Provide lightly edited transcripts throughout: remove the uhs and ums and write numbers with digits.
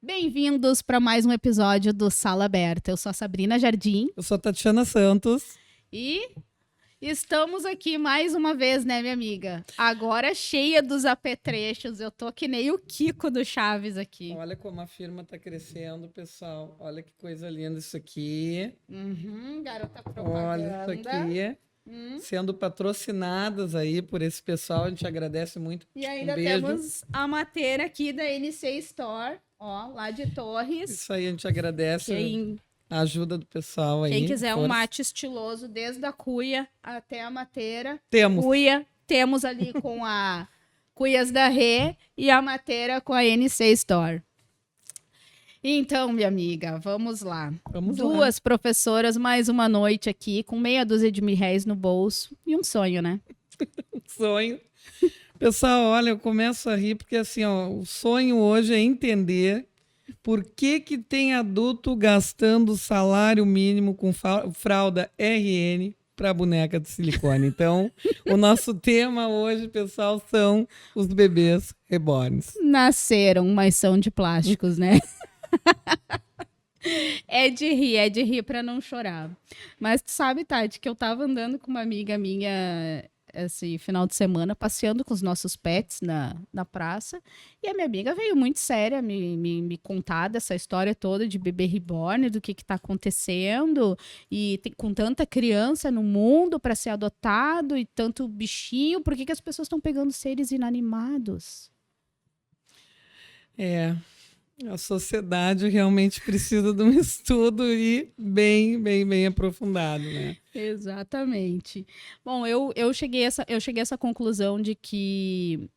Bem-vindos para mais um episódio do Sala Aberta. Eu sou a Sabrina Jardim. Eu sou a Tatiana Santos. E estamos aqui mais uma vez, né, minha amiga? Agora cheia dos apetrechos. Eu tô que nem o Kiko do Chaves aqui. Olha como a firma tá crescendo, pessoal. Olha que coisa linda isso aqui. Garota propaganda. Olha isso aqui. Sendo patrocinadas aí por esse pessoal. A gente agradece muito. E ainda beijo. temos a matéria aqui da NC Store, ó, lá de Torres. Isso aí, a gente agradece a ajuda do pessoal aí. Quem quiser um Força. mate estiloso, desde a cuia até a mateira. Temos. Cuia, temos ali com a Cuias da Rê e a mateira com a NC Store. Então, minha amiga, vamos lá. Duas professoras, mais uma noite aqui, com meia dúzia de R$1.000 no bolso e um sonho, né? Sonho. Pessoal, olha, eu começo a rir porque assim, ó, o sonho hoje é entender por que tem adulto gastando salário mínimo com fralda RN para boneca de silicone. Então, o nosso tema hoje, pessoal, são os bebês reborns. Nasceram, mas são de plásticos, né? É de rir para não chorar. Mas tu sabe, Tati, que eu tava andando com uma amiga minha esse final de semana, passeando com os nossos pets na praça, e a minha amiga veio muito séria me contar dessa história toda de bebê reborn, do que tá acontecendo, e com tanta criança no mundo para ser adotado, e tanto bichinho, por que as pessoas estão pegando seres inanimados? A sociedade realmente precisa de um estudo e bem aprofundado, né? Exatamente. Bom, eu cheguei a essa conclusão de que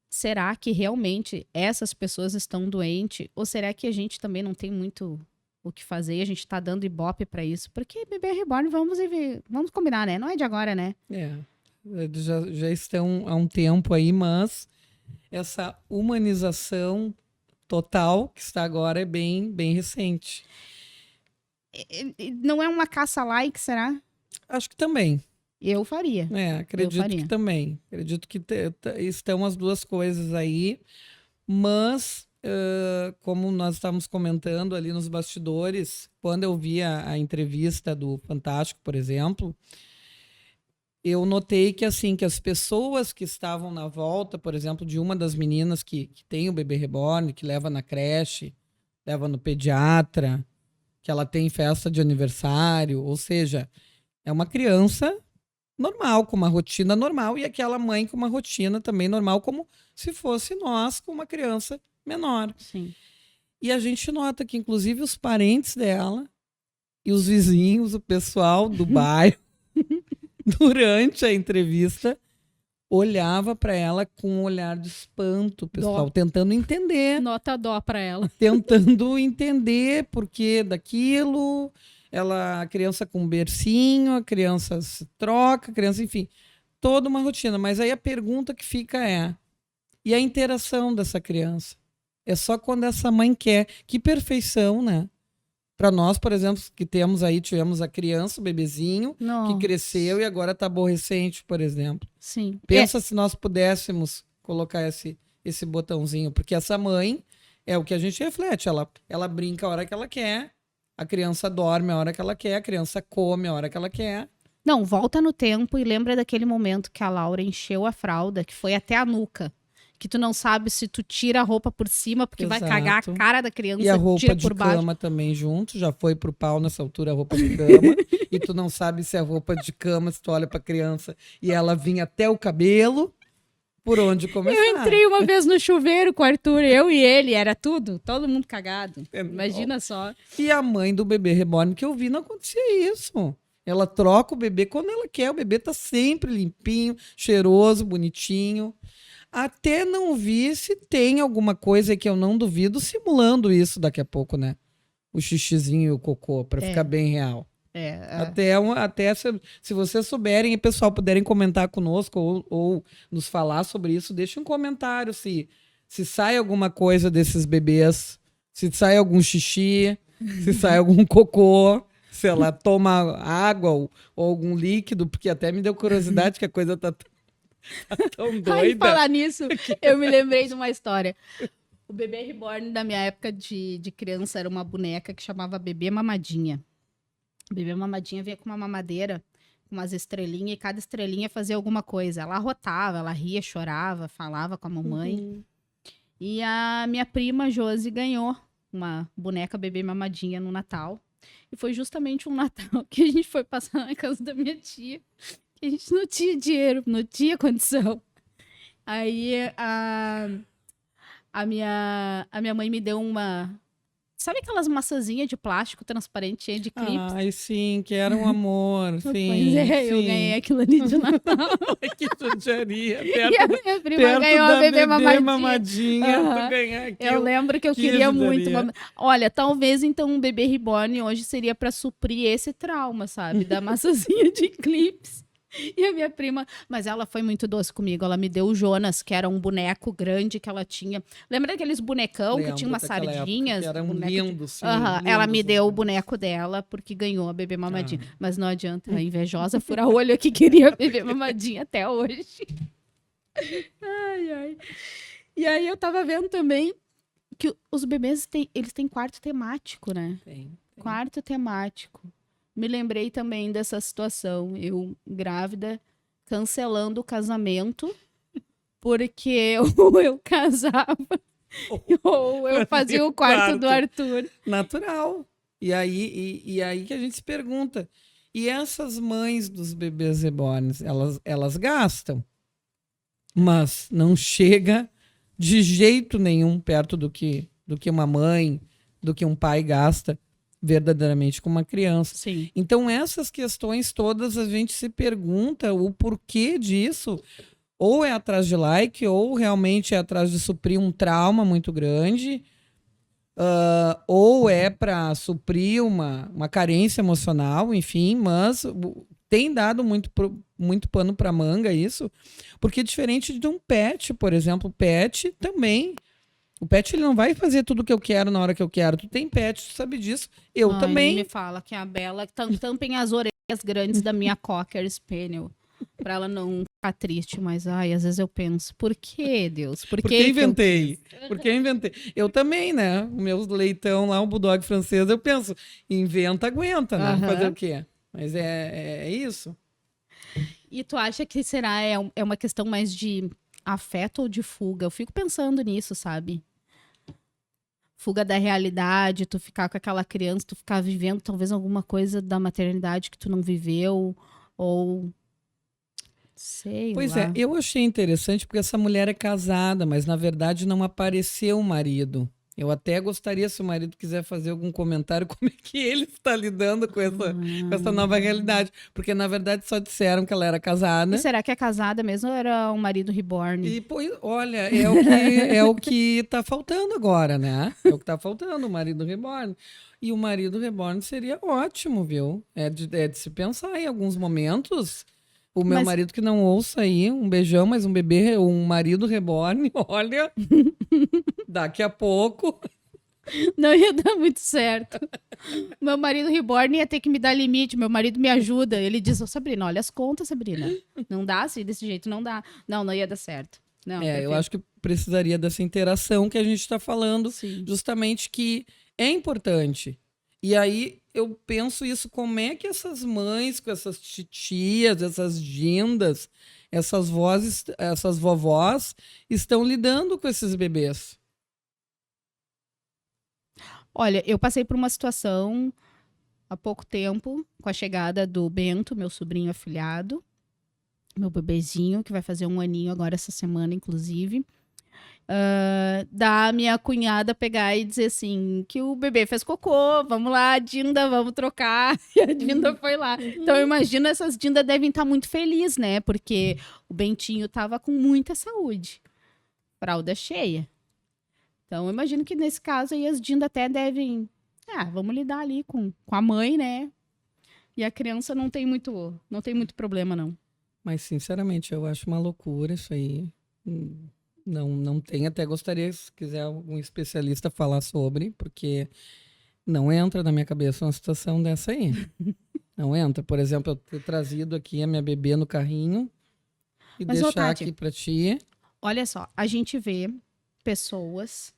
será que realmente essas pessoas estão doentes? Ou será que a gente também não tem muito o que fazer e a gente está dando ibope para isso? Porque bebê reborn, vamos combinar, né? Não é de agora, né? Já estão há um tempo aí, mas essa humanização total que está agora é bem recente. Não é uma caça-like, será? Acho que também. Eu faria. Acredito que também. Acredito que estão as duas coisas aí, mas como nós estávamos comentando ali nos bastidores, quando eu vi a entrevista do Fantástico, por exemplo, eu notei que assim, que as pessoas que estavam na volta, por exemplo, de uma das meninas que tem o bebê reborn, que leva na creche, leva no pediatra, que ela tem festa de aniversário, ou seja, é uma criança normal, com uma rotina normal, e aquela mãe com uma rotina também normal, como se fosse nós com uma criança menor. Sim. E a gente nota que, inclusive, os parentes dela e os vizinhos, o pessoal do bairro, durante a entrevista, olhava para ela com um olhar de espanto, pessoal, Dó. tentando entender. Nota dó para ela. Tentando entender por que daquilo. A criança com bercinho, a criança se troca, a criança, enfim, toda uma rotina. Mas aí a pergunta que fica é: e a interação dessa criança? É só quando essa mãe quer. Que perfeição, né? Para nós, por exemplo, que tivemos a criança, o bebezinho, Nossa. que cresceu e agora está aborrecente, por exemplo. Sim. Pensa se nós pudéssemos colocar esse botãozinho, porque essa mãe é o que a gente reflete. Ela brinca a hora que ela quer, a criança dorme a hora que ela quer, a criança come a hora que ela quer. Não, volta no tempo e lembra daquele momento que a Laura encheu a fralda, que foi até a nuca. Que tu não sabe se tu tira a roupa por cima, porque vai cagar a cara da criança, e a roupa tira de por baixo. cama também junto, já foi pro pau nessa altura a roupa de cama, e tu não sabe se a roupa de cama, se tu olha pra criança e ela vinha até o cabelo, por onde começar. Eu entrei uma vez no chuveiro com o Arthur, eu e ele, era tudo, todo mundo cagado. Imagina só. E a mãe do bebê reborn que eu vi, não acontecia isso. Ela troca o bebê quando ela quer, o bebê tá sempre limpinho, cheiroso, bonitinho. Até não vi se tem alguma coisa que eu não duvido simulando isso daqui a pouco, né? O xixizinho e o cocô, para ficar bem real. Até se vocês souberem e o pessoal puderem comentar conosco ou nos falar sobre isso, deixe um comentário se sai alguma coisa desses bebês, se sai algum xixi, se sai algum cocô, se ela toma água ou algum líquido, porque até me deu curiosidade que a coisa tá tão doida. Ai, falar nisso, eu me lembrei de uma história. O bebê reborn da minha época de criança era uma boneca que chamava Bebê Mamadinha. Bebê Mamadinha vinha com uma mamadeira, com umas estrelinhas, e cada estrelinha fazia alguma coisa. Ela arrotava, ela ria, chorava, falava com a mamãe. Uhum. E a minha prima Josi ganhou uma boneca Bebê Mamadinha no Natal. E foi justamente um Natal que a gente foi passar na casa da minha tia. Que a gente não tinha dinheiro, não tinha condição. Aí a minha mãe me deu uma... Sabe aquelas maçãzinhas de plástico transparente cheia de clips? Ai, sim, que era um amor, sim. Pois é, eu sim. ganhei aquilo ali de Natal. Que judiaria. E a minha prima Perto ganhou da a bebê mamadinha. mamadinha, Aham. tu ganhar aquilo. Eu lembro que eu Que queria muito. judiaria. Olha, talvez então um bebê reborn hoje seria pra suprir esse trauma, sabe? Da maçãzinha de clips. E a minha prima, mas ela foi muito doce comigo. Ela me deu o Jonas, que era um boneco grande que ela tinha. Lembra daqueles bonecão que Lembro tinha umas daquela época sardinhas? que eram Boneco de- lindos, sim, Aham, ela lindos me os deu o bonecos. boneco dela porque ganhou a bebê mamadinha. Ah. Mas não adianta, a invejosa fura olho que queria a bebê mamadinha até hoje. Ai, ai. E aí eu tava vendo também que os bebês eles têm quarto temático, né? Tem. Quarto temático. Me lembrei também dessa situação. Eu, grávida, cancelando o casamento, porque ou eu casava, ou eu fazia o quarto do Arthur. Natural. E aí que a gente se pergunta, e essas mães dos bebês reborns, elas gastam, mas não chega de jeito nenhum perto do que uma mãe, do que um pai gasta verdadeiramente com uma criança. Sim. Então, essas questões todas a gente se pergunta o porquê disso. Ou é atrás de like, ou realmente é atrás de suprir um trauma muito grande, ou é para suprir uma carência emocional, enfim, mas tem dado muito pano para manga isso, porque diferente de um pet, por exemplo, pet também. O pet ele não vai fazer tudo o que eu quero na hora que eu quero. Tu tem pet, tu sabe disso. Eu Ai, também. nem me fala que a Bela tampem as orelhas grandes da minha Cocker Spaniel. Pra ela não ficar triste, mas ai, às vezes eu penso, por que, Deus? Por Porque que que eu inventei. quis? Porque eu inventei. Eu também, né? O meu leitão lá, um bulldog francês, eu penso, inventa, aguenta, né? Aham. Fazer o quê? Mas é isso. E tu acha que será é uma questão mais de afeto ou de fuga? Eu fico pensando nisso, sabe? Fuga da realidade, tu ficar com aquela criança, tu ficar vivendo talvez alguma coisa da maternidade que tu não viveu, ou sei Pois lá. é, eu achei interessante porque essa mulher é casada, mas na verdade não apareceu o marido. Eu até gostaria, se o marido quiser fazer algum comentário, como é que ele está lidando com essa nova realidade. Porque, na verdade, só disseram que ela era casada. E será que é casada mesmo ou era um marido reborn? E, pois, olha, é o que tá faltando agora, né? É o que tá faltando, o marido reborn. E o marido reborn seria ótimo, viu? É de se pensar em alguns momentos. O meu Mas- marido que não ouça aí, um beijão, mas um bebê, um marido reborn, olha, daqui a pouco. Não ia dar muito certo. Meu marido reborn ia ter que me dar limite. Meu marido me ajuda. Ele diz, ô Sabrina, olha as contas, Sabrina. Não dá assim, desse jeito não dá. Não ia dar certo. Não, Eu acho que precisaria dessa interação que a gente está falando, Sim. justamente que é importante. E aí eu penso isso, como é que essas mães, com essas titias, essas dindas, essas vovós estão lidando com esses bebês? Olha, eu passei por uma situação há pouco tempo, com a chegada do Bento, meu sobrinho afilhado, meu bebezinho, que vai fazer 1 aninho agora essa semana, inclusive. Da minha cunhada pegar e dizer assim, que o bebê fez cocô, vamos lá, Dinda, vamos trocar. E a Dinda foi lá. Então, eu imagino essas Dinda devem estar muito felizes, né? Porque o Bentinho tava com muita saúde. Fralda cheia. Então, eu imagino que nesse caso aí as Dinda até devem... vamos lidar ali com a mãe, né? E a criança não tem muito problema, não. Mas, sinceramente, eu acho uma loucura isso aí. Não tem, até gostaria, se quiser algum especialista falar sobre, porque não entra na minha cabeça uma situação dessa aí. Não entra. Por exemplo, eu ter trazido aqui a minha bebê no carrinho e Mas, ô, deixar Tati, aqui pra ti. olha só, a gente vê pessoas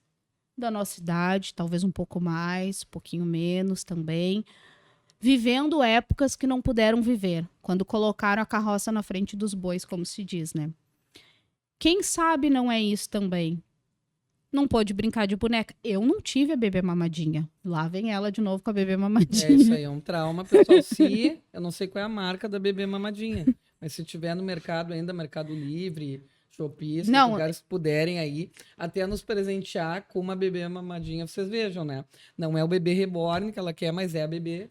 da nossa idade, talvez um pouco mais, um pouquinho menos também, vivendo épocas que não puderam viver, quando colocaram a carroça na frente dos bois, como se diz, né? Quem sabe não é isso também? Não pôde brincar de boneca. Eu não tive a bebê mamadinha. Lá vem ela de novo com a bebê mamadinha. Isso aí é um trauma, pessoal. Se, eu não sei qual é a marca da bebê mamadinha, mas se tiver no mercado ainda, Mercado Livre, Shopee, esses lugares que puderem aí, até nos presentear com uma bebê mamadinha, vocês vejam, né? Não é o bebê reborn que ela quer, mas é a bebê.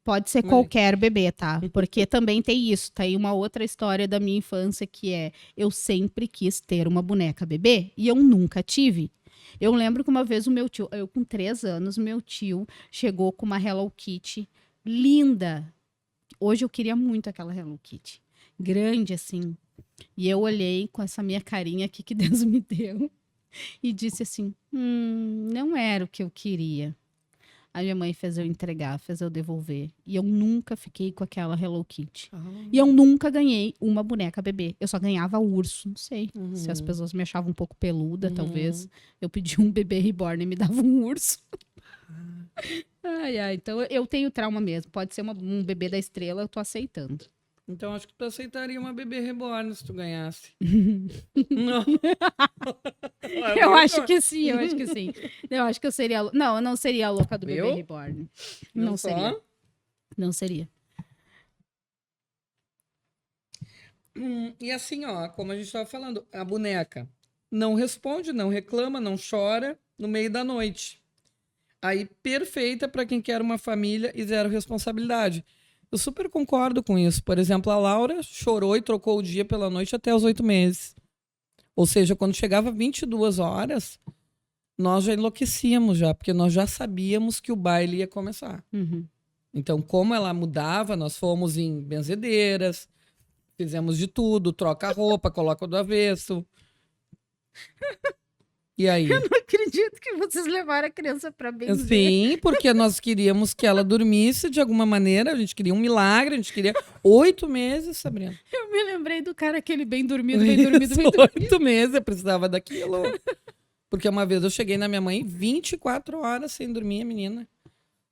Pode ser qualquer bebê, tá? Porque também tem isso. Tem uma outra história da minha infância que é: eu sempre quis ter uma boneca bebê e eu nunca tive. Eu lembro que uma vez o meu tio, eu com 3 anos, meu tio chegou com uma Hello Kitty linda. Hoje eu queria muito aquela Hello Kitty. Grande assim. E eu olhei com essa minha carinha aqui que Deus me deu e disse assim: não era o que eu queria. A minha mãe fez eu entregar, fez eu devolver. E eu nunca fiquei com aquela Hello Kitty. E eu nunca ganhei uma boneca bebê. Eu só ganhava urso, não sei. Se as pessoas me achavam um pouco peluda, talvez. Eu pedi um bebê reborn e me dava um urso. Então eu tenho trauma mesmo. Pode ser um bebê da estrela, eu tô aceitando. Então acho que tu aceitaria uma bebê reborn se tu ganhasse. Não. Eu acho que sim. Eu acho que eu seria... Não, eu não seria a louca do bebê reborn. Não seria. Não seria. E assim, ó, como a gente estava falando, a boneca não responde, não reclama, não chora no meio da noite. Aí, perfeita para quem quer uma família e zero responsabilidade. Eu super concordo com isso. Por exemplo, a Laura chorou e trocou o dia pela noite até os 8 meses. Ou seja, quando chegava 22 horas, nós já enlouquecíamos já, porque nós já sabíamos que o baile ia começar. Então, como ela mudava, nós fomos em benzedeiras, fizemos de tudo, troca a roupa, coloca do avesso. E aí? Eu não acredito que vocês levaram a criança para benzer. Sim, porque nós queríamos que ela dormisse de alguma maneira, a gente queria um milagre, a gente queria 8 meses, Sabrina. Eu me lembrei do cara aquele bem dormido, bem dormido, bem dormido. 8 meses, eu precisava daquilo. Porque uma vez eu cheguei na minha mãe 24 horas sem dormir, a menina.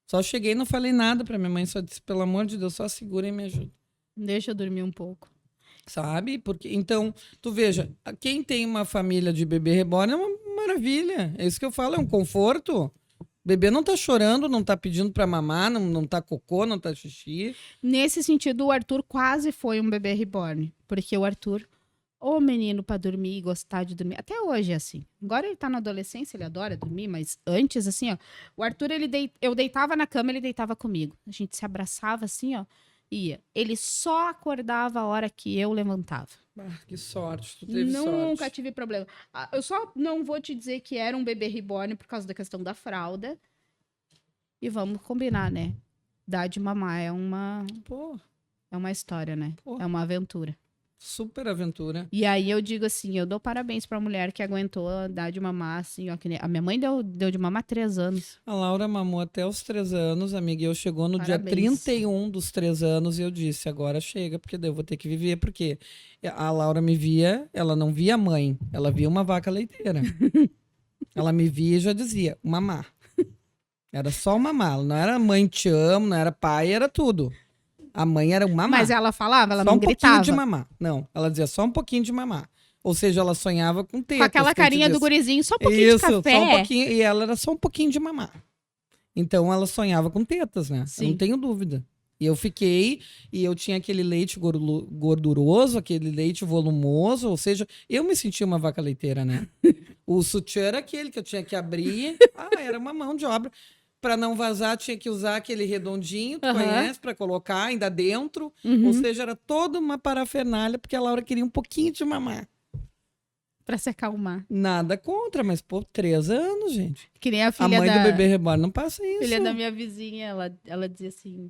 Só cheguei e não falei nada pra minha mãe, só disse, pelo amor de Deus, só segura e me ajuda. Deixa eu dormir um pouco. Sabe? Porque, então, tu veja, quem tem uma família de bebê reborn é uma maravilha. É isso que eu falo, é um conforto. O bebê não tá chorando, não tá pedindo pra mamar, não tá cocô, não tá xixi. Nesse sentido, o Arthur quase foi um bebê reborn. Porque o Arthur, o menino pra dormir e gostar de dormir. Até hoje é assim. Agora ele tá na adolescência, ele adora dormir, mas antes, assim, ó. O Arthur, eu deitava na cama, ele deitava comigo. A gente se abraçava assim, ó. Ia. Ele só acordava a hora que eu levantava. Que sorte, tu teve sorte. Nunca tive problema. Eu só não vou te dizer que era um bebê reborn por causa da questão da fralda. E vamos combinar, né? Dar de mamar é uma história, né? É uma aventura. Super aventura. E aí eu digo assim, eu dou parabéns pra mulher que aguentou dar de mamar assim, ó, que nem... A minha mãe deu de mamar 3 anos. A Laura mamou até os 3 anos, amiga, e eu chegou no dia 31 dos 3 anos e eu disse, agora chega, porque daí eu vou ter que viver, porque a Laura me via, ela não via a mãe, ela via uma vaca leiteira. Ela me via e já dizia, mamar. Era só mamar, não era mãe te amo, não era pai, era tudo. A mãe era um mamar. Mas ela falava, ela só não gritava. Só um pouquinho de mamar. Não, ela dizia só um pouquinho de mamar. Ou seja, ela sonhava com tetas. Com aquela carinha do gurizinho, só um pouquinho de café. Só um pouquinho. E ela era só um pouquinho de mamar. Então, ela sonhava com tetas, né? Sim. Eu não tenho dúvida. E eu fiquei, e eu tinha aquele leite gorduroso, aquele leite volumoso, ou seja, eu me sentia uma vaca leiteira, né? O sutiã era aquele que eu tinha que abrir. Era uma mão de obra. Para não vazar, tinha que usar aquele redondinho, tu conhece, para colocar ainda dentro. Ou seja, era toda uma parafernália, porque a Laura queria um pouquinho de mamar. Para se acalmar. Nada contra, mas, 3 anos, gente. Que nem a filha mãe do bebê reborn não passa isso. Filha da minha vizinha, ela dizia assim,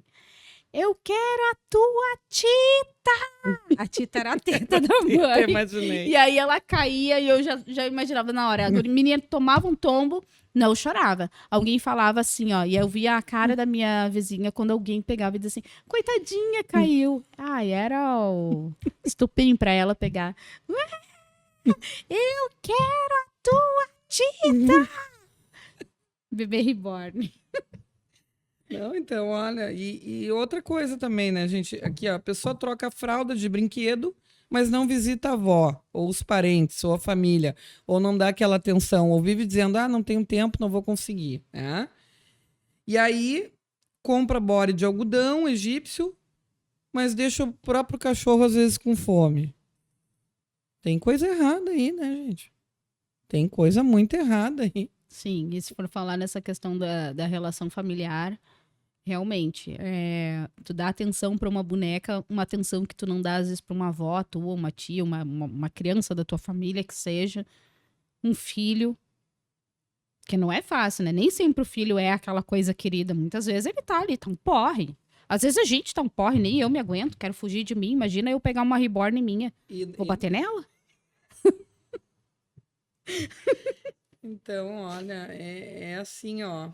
eu quero a tua tita. A tita era a teta da mãe. Eu imaginei. E aí ela caía e eu já imaginava na hora. A menina tomava um tombo, não chorava. Alguém falava assim, ó, e eu via a cara da minha vizinha quando alguém pegava e dizia assim, coitadinha, caiu. Era o estupim pra ela pegar. Eu quero a tua tita. Bebê reborn. Não, então, olha, e outra coisa também, né, gente? Aqui, ó, a pessoa troca a fralda de brinquedo, mas não visita a avó, ou os parentes, ou a família, ou não dá aquela atenção, ou vive dizendo, não tenho tempo, não vou conseguir, né? E aí, compra body de algodão egípcio, mas deixa o próprio cachorro, às vezes, com fome. Tem coisa errada aí, né, gente? Tem coisa muito errada aí. Sim, e se for falar nessa questão da relação familiar, realmente, tu dá atenção para uma boneca, uma atenção que tu não dá às vezes para uma avó, tua, uma tia, uma criança da tua família que seja, um filho, que não é fácil, né? Nem sempre o filho é aquela coisa querida, muitas vezes ele tá ali, tá um porre. Às vezes a gente tá um porre, nem eu me aguento, quero fugir de mim, imagina eu pegar uma reborn minha, vou bater nela? Então, olha, é assim, ó.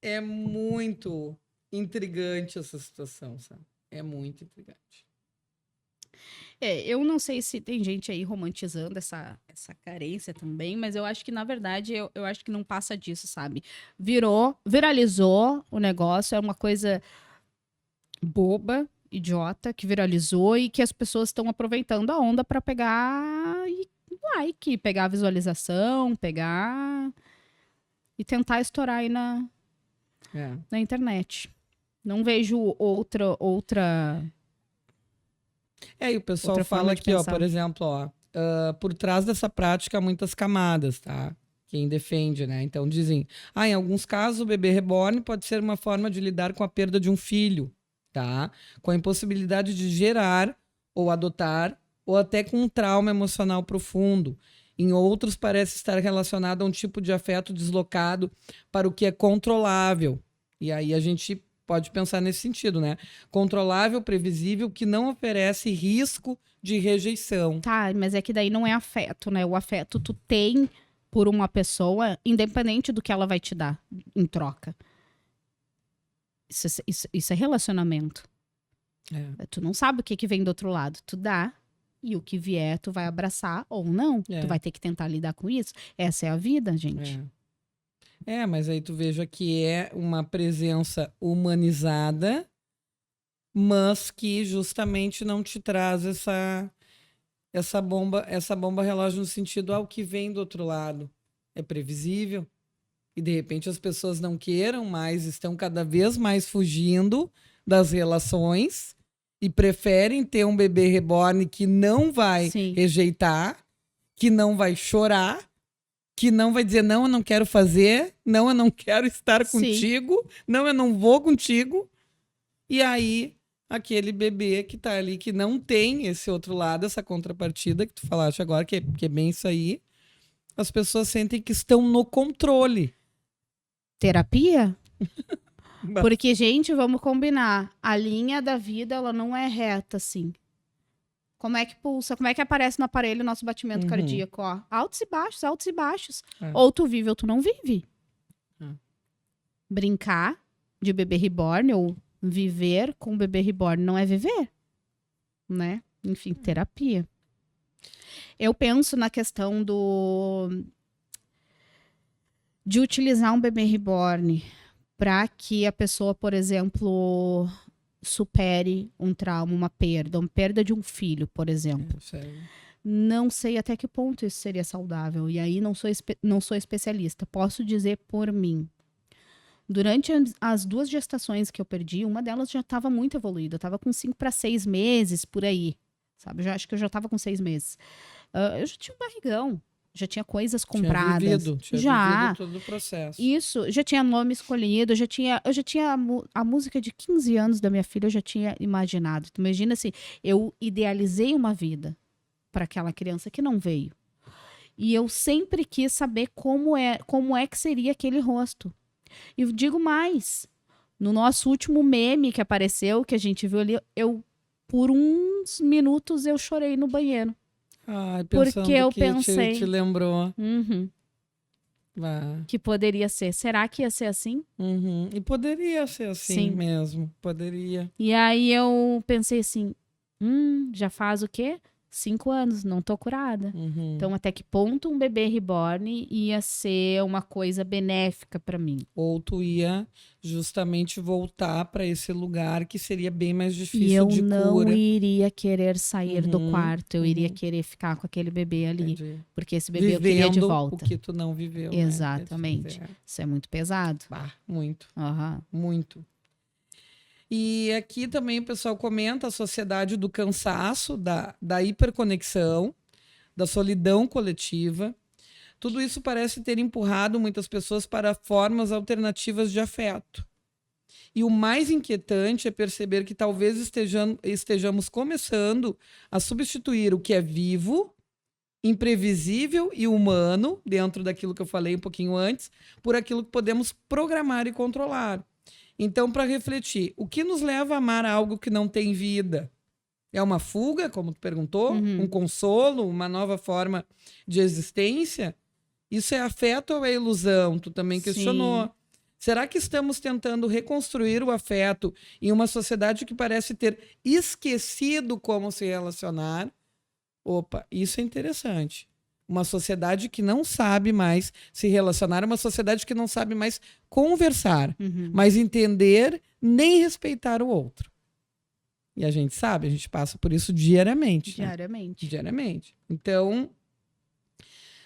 É muito intrigante essa situação, sabe? É muito intrigante. Eu não sei se tem gente aí romantizando essa carência também, mas eu acho que, na verdade, eu acho que não passa disso, sabe? Viralizou o negócio, é uma coisa boba, idiota, que viralizou e que as pessoas estão aproveitando a onda para pegar like, pegar visualização, pegar e tentar estourar aí na internet. Não vejo outra. E o pessoal outra fala forma de aqui, ó, pensar. por exemplo, ó, por trás dessa prática há muitas camadas, tá? Quem defende, né? Então dizem, em alguns casos o bebê reborn pode ser uma forma de lidar com a perda de um filho, tá? Com a impossibilidade de gerar ou adotar, ou até com um trauma emocional profundo. Em outros parece estar relacionado a um tipo de afeto deslocado para o que é controlável. E aí a gente pode pensar nesse sentido, né? Controlável, previsível, que não oferece risco de rejeição. Tá, mas é que daí não é afeto, né? O afeto tu tem por uma pessoa, independente do que ela vai te dar em troca. Isso é relacionamento. Tu não sabe o que vem do outro lado. Tu dá, e o que vier, tu vai abraçar ou não. Tu vai ter que tentar lidar com isso. Essa é a vida, gente. Mas aí tu veja que é uma presença humanizada, mas que justamente não te traz essa bomba relógio no sentido ao que vem do outro lado. É previsível. E de repente as pessoas não queiram mais, estão cada vez mais fugindo das relações e preferem ter um bebê reborn que não vai rejeitar, que não vai chorar, que não vai dizer, não, eu não quero fazer, não, eu não quero estar contigo, não, eu não vou contigo. E aí, aquele bebê que tá ali, que não tem esse outro lado, essa contrapartida que tu falaste agora, que é bem isso aí, as pessoas sentem que estão no controle. Terapia? Porque, gente, vamos combinar, a linha da vida, ela não é reta, assim. Como é que pulsa? Como é que aparece no aparelho o nosso batimento cardíaco? Ó, altos e baixos, altos e baixos. Ou tu vive ou tu não vive. Brincar de bebê reborn ou viver com bebê reborn não é viver, né? Enfim, terapia. Eu penso na questão de utilizar um bebê reborn para que a pessoa, por exemplo, supere um trauma, uma perda de um filho, por exemplo. Não sei até que ponto isso seria saudável. E aí não sou especialista. Posso dizer por mim. Durante as 2 gestações que eu perdi, uma delas já estava muito evoluída. Eu estava com 5 para 6 meses, por aí. Sabe? Acho que eu já estava com 6 meses. Eu já tinha um barrigão. Já tinha coisas compradas. Tinha vivido todo o processo. Isso, já tinha nome escolhido, eu já tinha a música de 15 anos da minha filha, eu já tinha imaginado. Tu imagina assim, eu idealizei uma vida para aquela criança que não veio. E eu sempre quis saber como é que seria aquele rosto. E eu digo mais, no nosso último meme que apareceu, que a gente viu ali, por uns minutos eu chorei no banheiro. Porque eu pensei te lembrou. Que poderia ser. Será que ia ser assim? E poderia ser assim mesmo. Poderia. E aí eu pensei assim, já faz o quê? 5 anos, não tô curada. Uhum. Então, até que ponto um bebê reborn ia ser uma coisa benéfica para mim? Ou tu ia justamente voltar para esse lugar que seria bem mais E difícil eu de não cura. iria querer sair do Uhum, quarto, eu iria uhum. querer ficar com aquele bebê ali, Entendi. porque esse bebê eu queria de Vivendo o volta. que tu não viveu, né? Exatamente. Isso é muito pesado. Bah, muito, Aham. muito. E aqui também o pessoal comenta a sociedade do cansaço, da hiperconexão, da solidão coletiva. Tudo isso parece ter empurrado muitas pessoas para formas alternativas de afeto. E o mais inquietante é perceber que talvez estejamos começando a substituir o que é vivo, imprevisível e humano, dentro daquilo que eu falei um pouquinho antes, por aquilo que podemos programar e controlar. Então, para refletir, o que nos leva a amar algo que não tem vida? É uma fuga, como tu perguntou? Uhum. Um consolo? Uma nova forma de existência? Isso é afeto ou é ilusão? Tu também questionou. Sim. Será que estamos tentando reconstruir o afeto em uma sociedade que parece ter esquecido como se relacionar? Opa, isso é interessante. Uma sociedade que não sabe mais se relacionar, uma sociedade que não sabe mais conversar, Uhum. mas entender nem respeitar o outro. E a gente sabe, a gente passa por isso diariamente. Diariamente. Né? Diariamente. Então,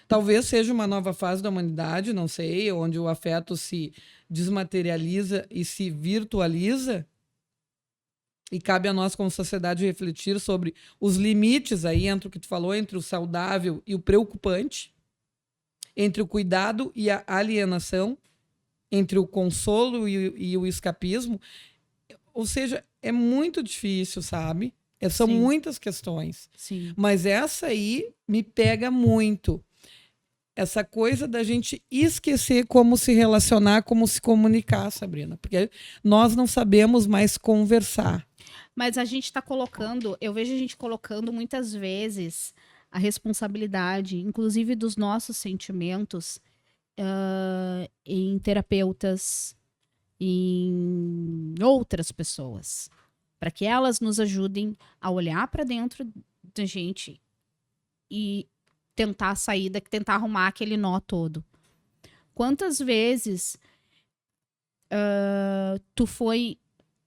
talvez seja uma nova fase da humanidade, não sei, onde o afeto se desmaterializa e se virtualiza. E cabe a nós, como sociedade, refletir sobre os limites aí entre o que tu falou, entre o saudável e o preocupante, entre o cuidado e a alienação, entre o consolo e o escapismo. Ou seja, é muito difícil, sabe? São Sim. muitas questões. Sim. Mas essa aí me pega muito. Essa coisa da gente esquecer como se relacionar, como se comunicar, Sabrina. Porque nós não sabemos mais conversar. Mas a gente está colocando, eu vejo a gente colocando muitas vezes a responsabilidade, inclusive dos nossos sentimentos, em terapeutas, em outras pessoas, para que elas nos ajudem a olhar para dentro da gente e tentar sair, tentar arrumar aquele nó todo. Quantas vezes tu foi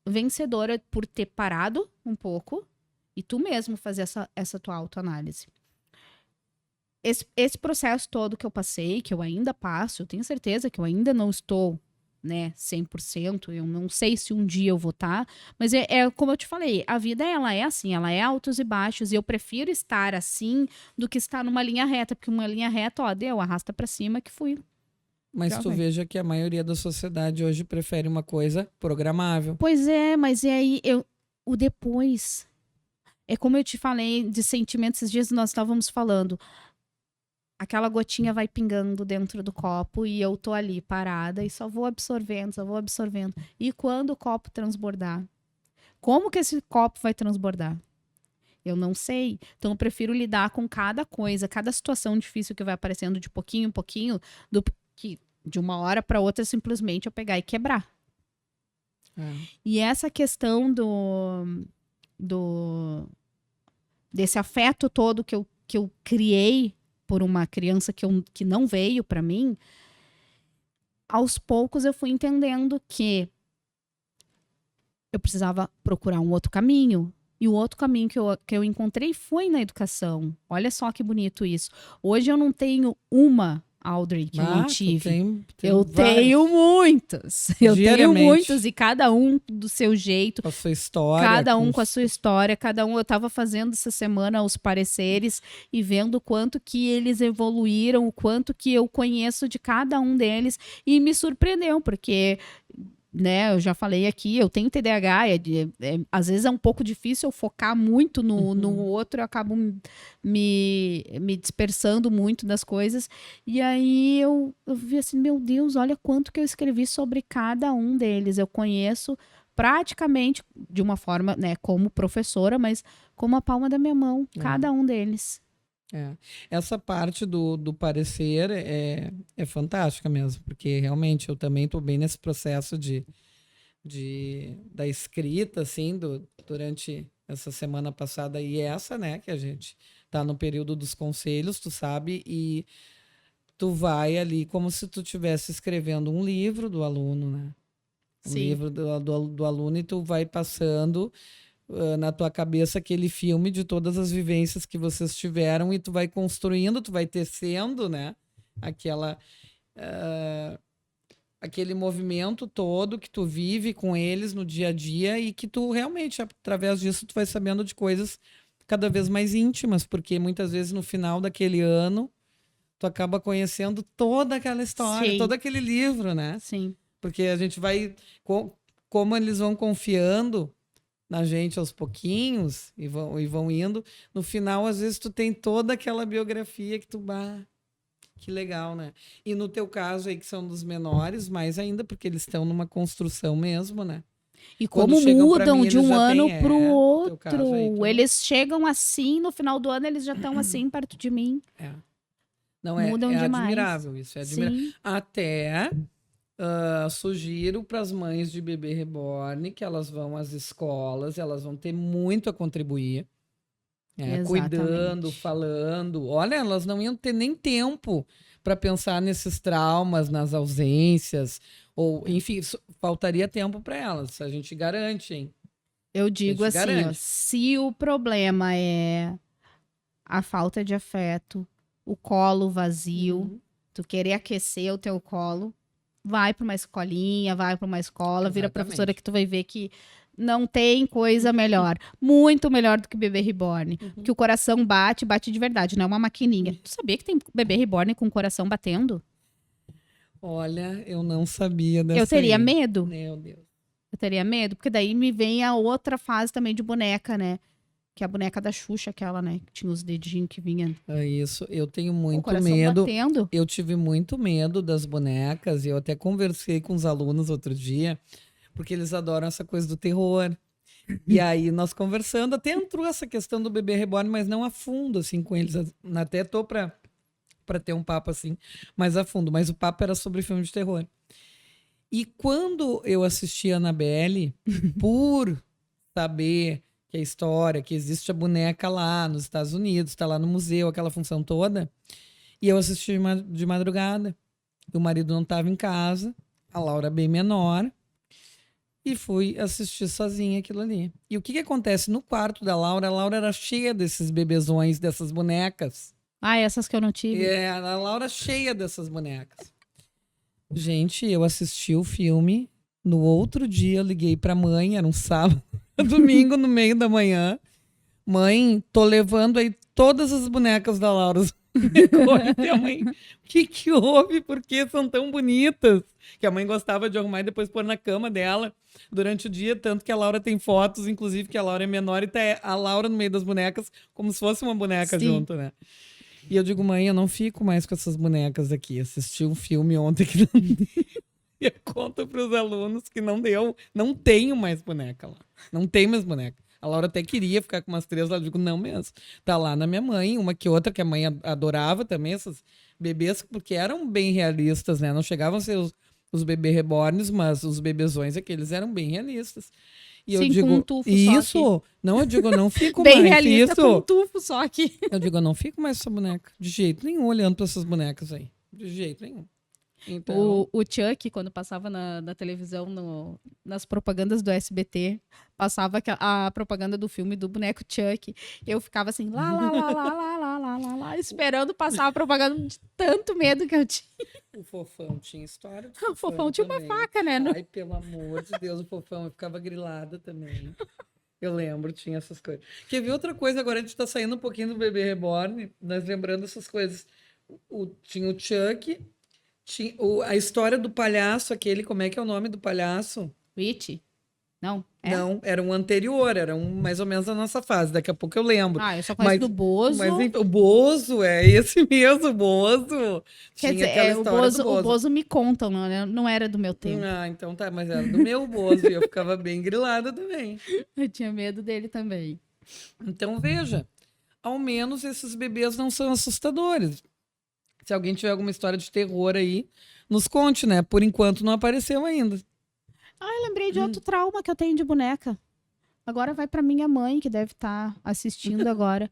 vencedora por ter parado um pouco e tu mesmo fazer essa tua autoanálise. Esse processo todo que eu passei, que eu ainda passo, eu tenho certeza que eu ainda não estou, né, 100%, eu não sei se um dia eu vou estar, mas é como eu te falei, a vida ela é assim, ela é altos e baixos, e eu prefiro estar assim do que estar numa linha reta, porque uma linha reta, ó, deu, arrasta pra cima que fui. Mas Já tu vai. veja que a maioria da sociedade hoje prefere uma coisa programável. Pois é, mas e aí o depois. É como eu te falei de sentimentos, esses dias nós estávamos falando. Aquela gotinha vai pingando dentro do copo e eu tô ali parada e só vou absorvendo, só vou absorvendo. E quando o copo transbordar? Como que esse copo vai transbordar? Eu não sei. Então eu prefiro lidar com cada coisa, cada situação difícil que vai aparecendo de pouquinho em pouquinho, do que de uma hora para outra simplesmente eu pegar e quebrar. E essa questão desse afeto todo que eu criei por uma criança que não veio para mim, aos poucos eu fui entendendo que eu precisava procurar um outro caminho. E o outro caminho que eu encontrei foi na educação. Olha só que bonito isso. Hoje eu não tenho uma Audrey que eu não tive. Eu tenho muitas. Eu tenho muitas e cada um do seu jeito. Com a sua história. Cada um com a sua história, cada um. Eu estava fazendo essa semana os pareceres e vendo o quanto que eles evoluíram, o quanto que eu conheço de cada um deles e me surpreendeu, porque... Né, eu já falei aqui, eu tenho TDAH, às vezes é um pouco difícil eu focar muito no outro, eu acabo me dispersando muito das coisas, e aí eu vi assim, meu Deus, olha quanto que eu escrevi sobre cada um deles, eu conheço praticamente, de uma forma, né, como professora, mas como a palma da minha mão, cada um deles. Essa parte do parecer é fantástica mesmo, porque realmente eu também estou bem nesse processo da escrita, assim, durante essa semana passada e essa, né, que a gente tá no período dos conselhos, tu sabe, e tu vai ali como se tu estivesse escrevendo um livro do aluno, né? Um Sim. livro do aluno e tu vai passando na tua cabeça aquele filme de todas as vivências que vocês tiveram e tu vai construindo, tu vai tecendo, né? Aquela, aquele movimento todo que tu vive com eles no dia a dia e que tu realmente, através disso, tu vai sabendo de coisas cada vez mais íntimas, porque muitas vezes no final daquele ano tu acaba conhecendo toda aquela história, Sim. todo aquele livro, né? Sim. Porque a gente vai, como eles vão confiando na gente aos pouquinhos e vão indo, no final, às vezes, tu tem toda aquela biografia que tu, que legal, né? E no teu caso aí, que são dos menores, mais ainda, porque eles estão numa construção mesmo, né? E Quando como chegam pra mudam mim, de eles um já ano têm, pro no teu caso aí, outro. Eles chegam assim, no final do ano eles já estão assim perto de mim. Não, Mudam é demais. admirável, isso é admirável. Sim. Até sugiro para as mães de bebê reborn que elas vão às escolas, elas vão ter muito a contribuir, né? Cuidando, falando. Olha, elas não iam ter nem tempo para pensar nesses traumas, nas ausências, ou enfim, faltaria tempo para elas. A gente garante, hein? Eu digo A gente assim, ó, garante. se o problema é a falta de afeto, o colo vazio, tu querer aquecer o teu colo, vai para uma escolinha, vai para uma escola, vira Exatamente. professora que tu vai ver que não tem coisa melhor. Muito melhor do que bebê reborn. Que o coração bate, bate de verdade, não é uma maquininha. Tu sabia que tem bebê reborn com o coração batendo? Olha, eu não sabia dessa Eu teria aí. medo. Meu Deus. Eu teria medo, porque daí me vem a outra fase também de boneca, né? Que é a boneca da Xuxa, aquela, né? Que tinha os dedinhos que vinham. É isso, eu tenho O muito coração medo. batendo. Eu tive muito medo das bonecas e eu até conversei com os alunos outro dia, porque eles adoram essa coisa do terror. E aí nós conversando, até entrou essa questão do bebê reborn, mas não a fundo assim com eles. Até tô para ter um papo assim mais a fundo, mas o papo era sobre filme de terror. E quando eu assisti a Annabelle, por saber que a história, que existe a boneca lá nos Estados Unidos, está lá no museu, aquela função toda, e eu assisti de madrugada. O marido não estava em casa, a Laura bem menor, e fui assistir sozinha aquilo ali. E o que acontece no quarto da Laura? A Laura era cheia desses bebezões, dessas bonecas. Ah, essas que eu não tive. A Laura cheia dessas bonecas. Gente, eu assisti o filme. No outro dia, eu liguei pra mãe, era um sábado, domingo, no meio da manhã. Mãe, tô levando aí todas as bonecas da Laura. E a mãe, o que houve? Por que são tão bonitas? Que a mãe gostava de arrumar e depois pôr na cama dela durante o dia, tanto que a Laura tem fotos, inclusive, que a Laura é menor e tá a Laura no meio das bonecas, como se fosse uma boneca junto, né? E eu digo, mãe, eu não fico mais com essas bonecas aqui. Assisti um filme ontem que não deu. E eu conto para os alunos que não deu. Não tenho mais boneca lá. Não tem mais boneca. A Laura até queria ficar com umas 3 lá. Eu digo, não mesmo. Tá lá na minha mãe, uma que outra, que a mãe adorava também, essas bebês, porque eram bem realistas, né? Não chegavam a ser os bebês reborns, mas os bebezões aqueles eram bem realistas. E eu digo, com um tufo isso? só aqui. Não, eu digo, não fico bem mais. realista Isso. com um tufo só aqui. Eu digo, eu não fico mais com essa boneca. De jeito nenhum, olhando para essas bonecas aí. De jeito nenhum. Então... O Chuck, quando passava na televisão, nas propagandas do SBT, passava a propaganda do filme do boneco Chuck. Eu ficava assim, lá, esperando passar a propaganda de tanto medo que eu tinha. O Fofão tinha história. O Fofão tinha uma faca, né? Ai, pelo amor de Deus, o Fofão. Eu ficava grilada também. Eu lembro, tinha essas coisas. Quer ver outra coisa? Agora a gente tá saindo um pouquinho do Bebê Reborn, nós lembrando essas coisas. Tinha o Chuck, tinha a história do palhaço, aquele, como é que é o nome do palhaço? Witch? Não? Não, era um anterior, era mais ou menos a nossa fase. Daqui a pouco eu lembro. Ah, eu só conheço do Bozo. Mas o Bozo, é esse mesmo, o Bozo. Quer dizer, o Bozo me contam, não era do meu tempo. Ah, então tá, mas era do meu Bozo e eu ficava bem grilada também. Eu tinha medo dele também. Então veja, ao menos esses bebês não são assustadores. Se alguém tiver alguma história de terror aí, nos conte, né? Por enquanto não apareceu ainda. Ah, eu lembrei de outro trauma que eu tenho de boneca. Agora vai para minha mãe, que deve estar assistindo agora.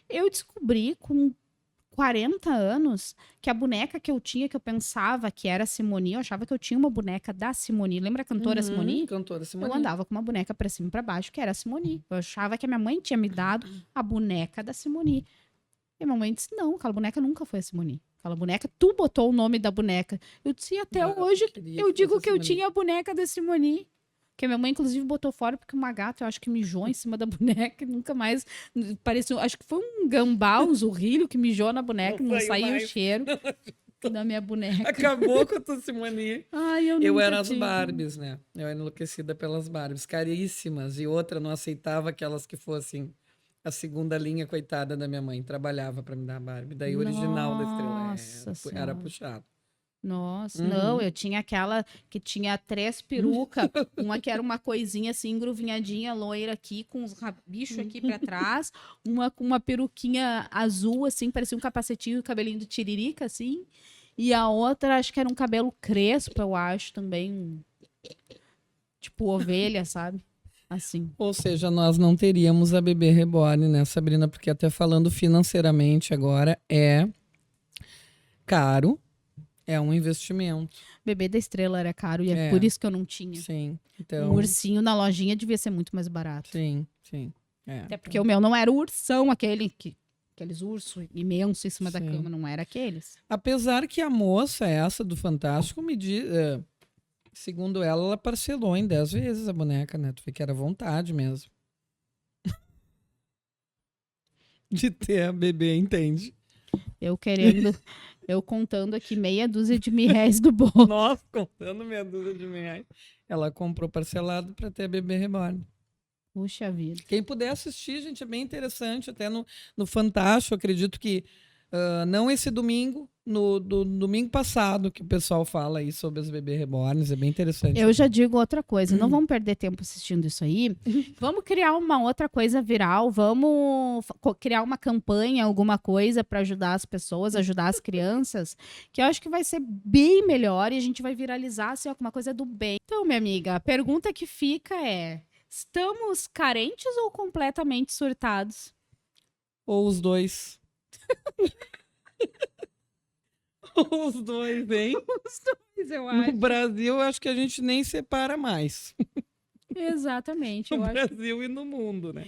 Eu descobri com 40 anos que a boneca que eu tinha, que eu pensava que era a Simone, eu achava que eu tinha uma boneca da Simone. Lembra a cantora Simone? Cantora Simone. Eu andava com uma boneca pra cima e pra baixo, que era a Simone. Eu achava que a minha mãe tinha me dado a boneca da Simone. E a minha mãe disse, não, aquela boneca nunca foi a Simone. Aquela boneca, tu botou o nome da boneca. Eu disse, até hoje, eu digo que eu tinha a boneca da Simone. Que a minha mãe, inclusive, botou fora porque uma gata, eu acho que mijou em cima da boneca e nunca mais pareceu. Acho que foi um gambá, um zurrilho que mijou na boneca, não saiu o cheiro da minha boneca. Acabou com a tua Simone. Ai, Eu era as Barbies, né? Eu era enlouquecida pelas Barbies, caríssimas. E outra, não aceitava aquelas que fossem a segunda linha, coitada da minha mãe. Trabalhava para me dar a Barbie. Daí o original da Estrela era puxado. Nossa, não, eu tinha aquela que tinha 3 perucas, uma que era uma coisinha assim, engruvinhadinha, loira aqui, com uns rabichos aqui pra trás, uma com uma peruquinha azul, assim, parecia um capacetinho e cabelinho do tiririca, assim, e a outra, acho que era um cabelo crespo, eu acho, também, tipo ovelha, sabe? Assim. Ou seja, nós não teríamos a bebê reborn, né, Sabrina? Porque até falando financeiramente agora, é caro. É um investimento. Bebê da Estrela era caro e é por isso que eu não tinha. Sim. Então... Um ursinho na lojinha devia ser muito mais barato. Sim, sim. Até porque o meu não era o ursão, aqueles ursos imensos em cima da cama, não era aqueles. Apesar que a moça, essa do Fantástico, segundo ela parcelou em 10 vezes a boneca, né? Tu vê que era vontade mesmo. De ter a bebê, entende? Eu contando aqui meia dúzia de R$1.000 do bolo. Nossa, contando meia dúzia de R$1.000. Ela comprou parcelado para ter a bebê reborn. Puxa vida. Quem puder assistir, gente, é bem interessante. Até no Fantástico, acredito que não esse domingo, no domingo passado, que o pessoal fala aí sobre as bebês reborns, é bem interessante. Eu já digo outra coisa, não vamos perder tempo assistindo isso aí. Vamos criar uma outra coisa viral, vamos criar uma campanha, alguma coisa para ajudar as pessoas, ajudar as crianças, que eu acho que vai ser bem melhor e a gente vai viralizar assim, alguma coisa do bem. Então, minha amiga, a pergunta que fica é: estamos carentes ou completamente surtados? Ou os dois. Os dois, hein? Os dois, eu acho. No Brasil, eu acho que a gente nem separa mais. Exatamente. No Brasil e no mundo, né?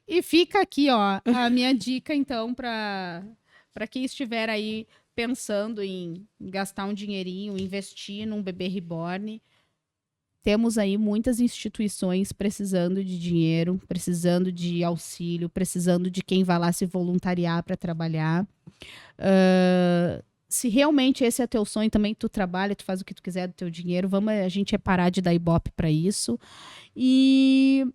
E fica aqui, ó, a minha dica, então, para quem estiver aí pensando em gastar um dinheirinho, investir num bebê reborn. Temos aí muitas instituições precisando de dinheiro, precisando de auxílio, precisando de quem vai lá se voluntariar para trabalhar. Se realmente esse é teu sonho, também tu trabalha, tu faz o que tu quiser do teu dinheiro, a gente parar de dar ibope para isso. E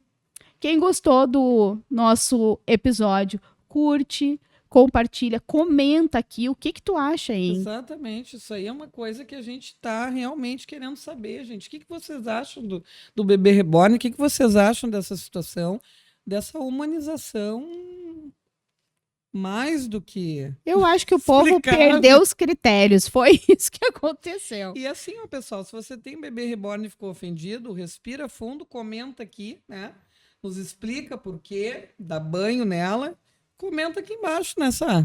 quem gostou do nosso episódio, curte, compartilha, comenta aqui o que tu acha, hein? Exatamente, isso aí é uma coisa que a gente está realmente querendo saber, gente. O que vocês acham do bebê reborn? O que vocês acham dessa situação, dessa humanização mais do que... Eu acho que o povo perdeu os critérios, foi isso que aconteceu. E assim, ó, pessoal, se você tem bebê reborn e ficou ofendido, respira fundo, comenta aqui, né? Nos explica por quê, dá banho nela. Comenta aqui embaixo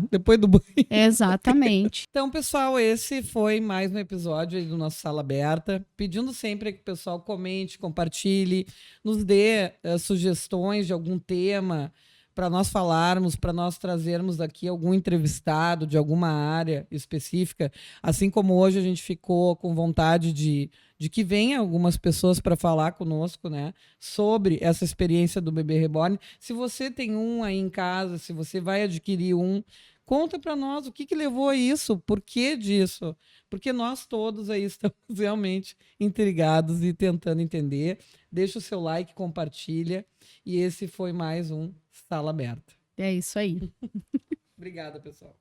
depois do banho. Exatamente. Então, pessoal, esse foi mais um episódio aí do nosso Sala Aberta. Pedindo sempre que o pessoal comente, compartilhe, nos dê sugestões de algum tema para nós falarmos, para nós trazermos aqui algum entrevistado de alguma área específica. Assim como hoje a gente ficou com vontade de que venha algumas pessoas para falar conosco, né, sobre essa experiência do bebê reborn. Se você tem um aí em casa, se você vai adquirir um, conta para nós o que levou a isso, por que disso, porque nós todos aí estamos realmente intrigados e tentando entender. Deixa o seu like, compartilha, e esse foi mais um Sala Aberta. É isso aí. Obrigada, pessoal.